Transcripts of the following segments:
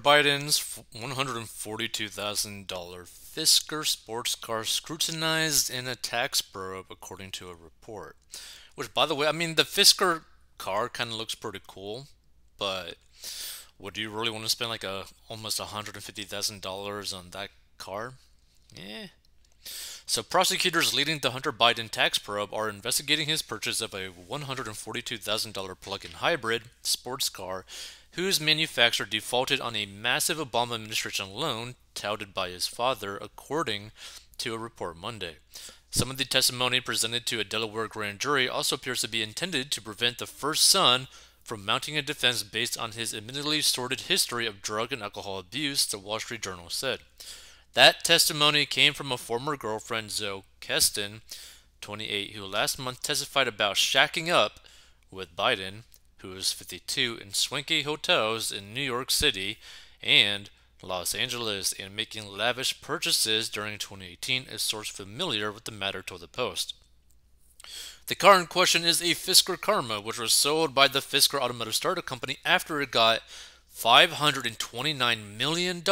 Biden's $142,000 Fisker sports car scrutinized in a tax probe, according to a report. Which, by the way, I mean, the Fisker car kind of looks pretty cool, but would you really want to spend like almost $150,000 on that car? Yeah. So prosecutors leading the Hunter Biden tax probe are investigating his purchase of a $142,000 plug-in hybrid sports car whose manufacturer defaulted on a massive Obama administration loan touted by his father, according to a report Monday. Some of the testimony presented to a Delaware grand jury also appears to be intended to prevent the first son from mounting a defense based on his admittedly sordid history of drug and alcohol abuse, the Wall Street Journal said. That testimony came from a former girlfriend, Zoe Keston, 28, who last month testified about shacking up with Biden, who is 52, in swanky hotels in New York City and Los Angeles and making lavish purchases during 2018, a source familiar with the matter told the Post. The car in question is a Fisker Karma, which was sold by the Fisker Automotive Startup Company after it got $529 million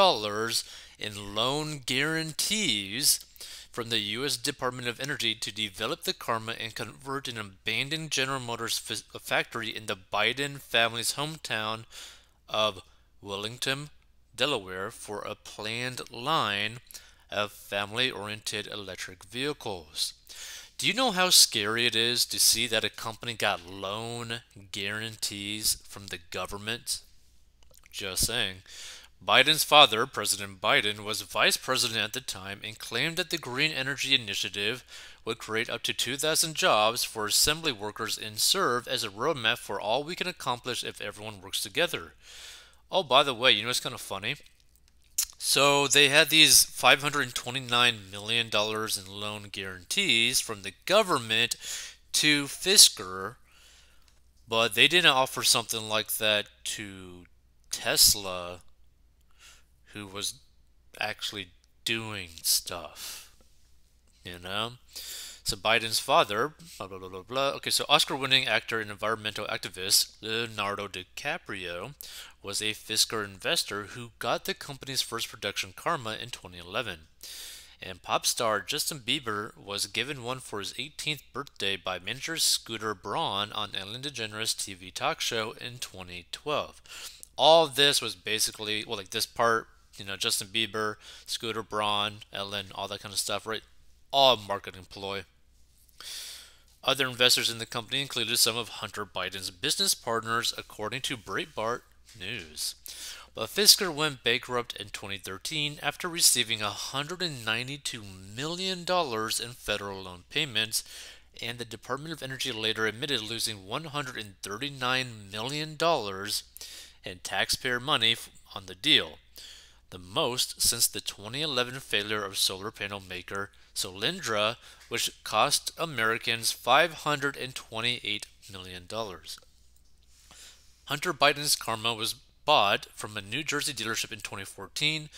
in loan guarantees from the U.S. Department of Energy to develop the Karma and convert an abandoned General Motors factory in the Biden family's hometown of Wellington, Delaware, for a planned line of family-oriented electric vehicles. Do you know how scary it is to see that a company got loan guarantees from the government? Just saying. Biden's father, President Biden, was vice president at the time and claimed that the Green Energy Initiative would create up to 2,000 jobs for assembly workers and serve as a roadmap for all we can accomplish if everyone works together. Oh, by the way, you know what's kind of funny? So they had these $529 million in loan guarantees from the government to Fisker, but they didn't offer something like that to Tesla, who was actually doing stuff, you know? So Biden's father, blah, blah, blah, blah, blah. Okay, so Oscar-winning actor and environmental activist Leonardo DiCaprio was a Fisker investor who got the company's first production Karma in 2011. And pop star Justin Bieber was given one for his 18th birthday by manager Scooter Braun on Ellen DeGeneres' TV talk show in 2012. All of this was basically, well, like this part, you know, Justin Bieber, Scooter Braun, Ellen, all that kind of stuff, right? All marketing ploy. Other investors in the company included some of Hunter Biden's business partners, according to Breitbart News. But Fisker went bankrupt in 2013 after receiving $192 million in federal loan payments, and the Department of Energy later admitted losing $139 million in taxpayer money on the deal, the most since the 2011 failure of solar panel maker Solyndra, which cost Americans $528 million. Hunter Biden's Karma was bought from a New Jersey dealership in 2014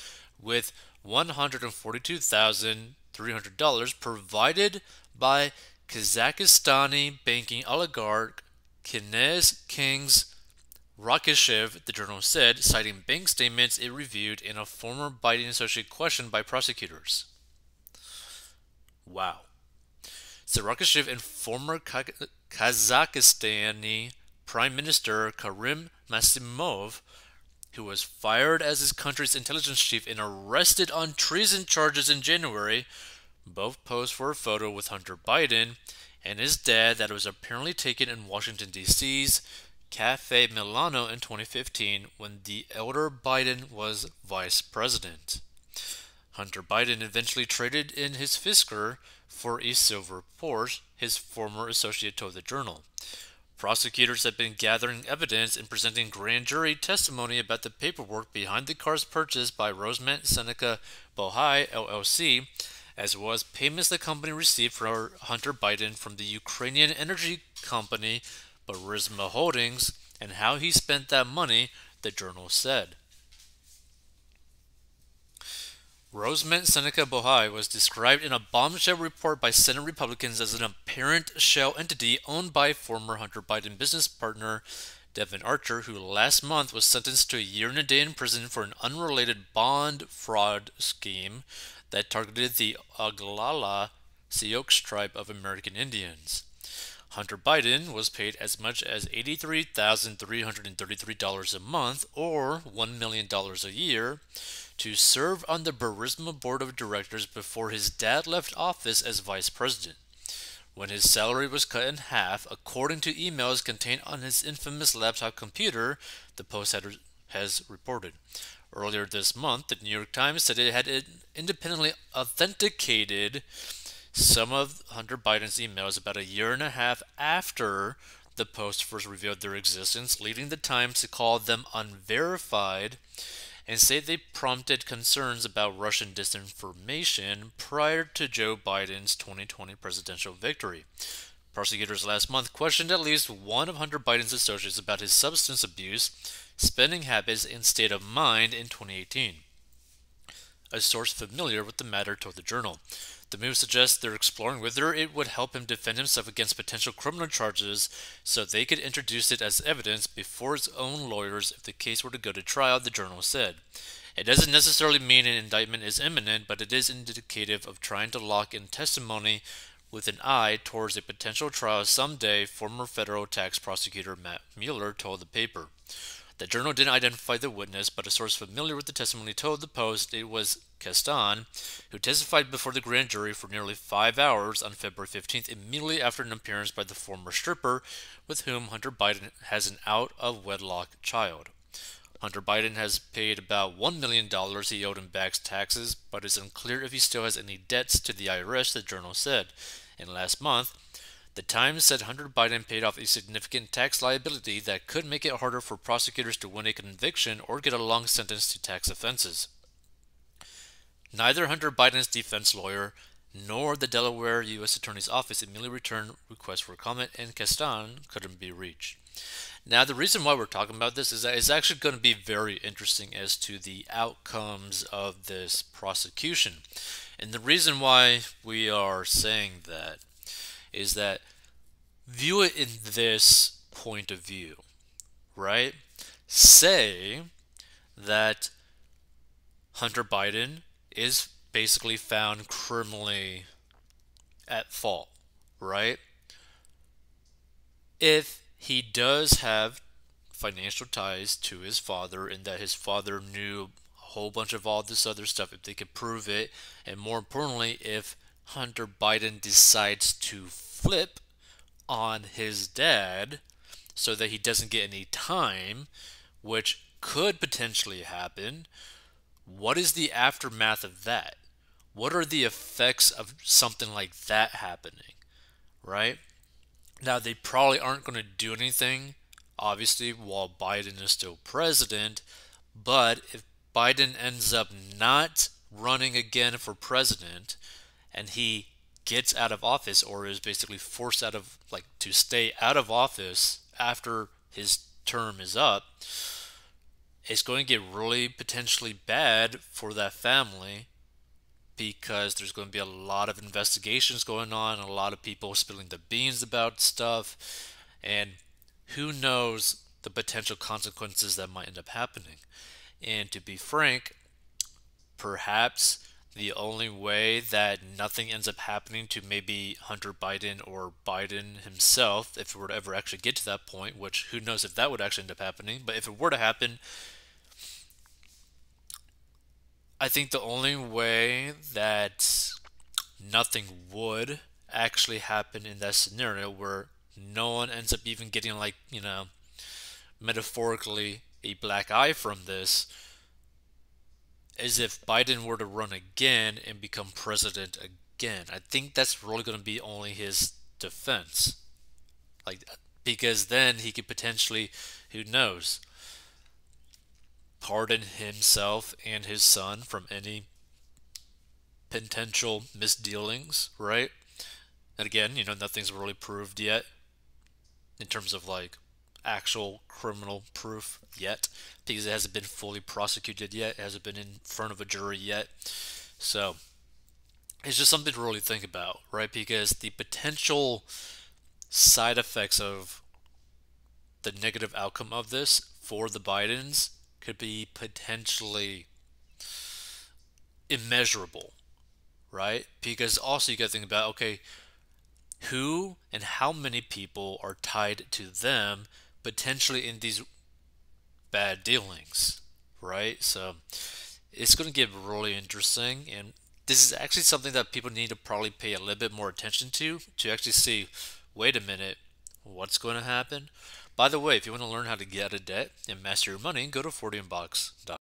with $142,300 provided by Kazakhstani banking oligarch Knez Kings Rakishev, the journal said, citing bank statements it reviewed and a former Biden associate questioned by prosecutors. Wow. So Rakishev and former Kazakhstani Prime Minister Karim Masimov, who was fired as his country's intelligence chief and arrested on treason charges in January, both posed for a photo with Hunter Biden and his dad that was apparently taken in Washington, D.C.'s Cafe Milano in 2015 when the elder Biden was vice president. Hunter Biden eventually traded in his Fisker for a silver Porsche, his former associate told the Journal. Prosecutors have been gathering evidence and presenting grand jury testimony about the paperwork behind the car's purchase by Rosemont Seneca Bohai LLC, as well as payments the company received for Hunter Biden from the Ukrainian energy company Burisma Holdings, and how he spent that money, the Journal said. Rosemont Seneca Bohai was described in a bombshell report by Senate Republicans as an apparent shell entity owned by former Hunter Biden business partner Devin Archer, who last month was sentenced to a year and a day in prison for an unrelated bond fraud scheme that targeted the Oglala Sioux tribe of American Indians. Hunter Biden was paid as much as $83,333 a month, or $1 million a year, to serve on the Burisma Board of Directors before his dad left office as vice president, when his salary was cut in half, according to emails contained on his infamous laptop computer, the Post has reported. Earlier this month, the New York Times said it had independently authenticated some of Hunter Biden's emails about a year and a half after the Post first revealed their existence, leading the Times to call them unverified and say they prompted concerns about Russian disinformation prior to Joe Biden's 2020 presidential victory. Prosecutors last month questioned at least one of Hunter Biden's associates about his substance abuse, spending habits, and state of mind in 2018. A source familiar with the matter told the Journal. The move suggests they're exploring whether it would help him defend himself against potential criminal charges so they could introduce it as evidence before his own lawyers if the case were to go to trial, the Journal said. It doesn't necessarily mean an indictment is imminent, but it is indicative of trying to lock in testimony with an eye towards a potential trial someday, former federal tax prosecutor Matt Mueller told the paper. The Journal didn't identify the witness, but a source familiar with the testimony told the Post it was Castan, who testified before the grand jury for nearly 5 hours on February 15th, immediately after an appearance by the former stripper with whom Hunter Biden has an out-of-wedlock child. Hunter Biden has paid about $1 million he owed in back taxes, but it's unclear if he still has any debts to the IRS, the Journal said. And last month, the Times said Hunter Biden paid off a significant tax liability that could make it harder for prosecutors to win a conviction or get a long sentence to tax offenses. Neither Hunter Biden's defense lawyer nor the Delaware U.S. Attorney's Office immediately returned requests for comment, and Castan couldn't be reached. Now, the reason why we're talking about this is that it's actually going to be very interesting as to the outcomes of this prosecution. And the reason why we are saying that is that view it in this point of view, right? Say that Hunter Biden is basically found criminally at fault, right? If he does have financial ties to his father and that his father knew a whole bunch of all this other stuff, if they could prove it, and more importantly, if Hunter Biden decides to flip on his dad so that he doesn't get any time, which could potentially happen, what is the aftermath of that? What are the effects of something like that happening, right? Now, they probably aren't going to do anything, obviously, while Biden is still president, but if Biden ends up not running again for president and he gets out of office or is basically forced out of, like, to stay out of office after his term is up, it's going to get really potentially bad for that family because there's going to be a lot of investigations going on, a lot of people spilling the beans about stuff, and who knows the potential consequences that might end up happening. And to be frank, perhaps the only way that nothing ends up happening to maybe Hunter Biden or Biden himself, if it were to ever actually get to that point, which who knows if that would actually end up happening, but if it were to happen, I think the only way that nothing would actually happen in that scenario where no one ends up even getting, like, metaphorically a black eye from this is if Biden were to run again and become president again. I think that's really going to be only his defense. Like, because then he could potentially, who knows, pardon himself and his son from any potential misdealings, right? And again, nothing's really proved yet in terms of, like, actual criminal proof yet, because it hasn't been fully prosecuted yet, it hasn't been in front of a jury yet. So it's just something to really think about, right? Because the potential side effects of the negative outcome of this for the Bidens could be potentially immeasurable, right? Because also you got to think about, okay, who and how many people are tied to them potentially in these bad dealings, right? So it's going to get really interesting, and this is actually something that people need to probably pay a little bit more attention to actually see, wait a minute, what's going to happen? By the way, if you want to learn how to get out of debt and master your money, go to 40inbox.com.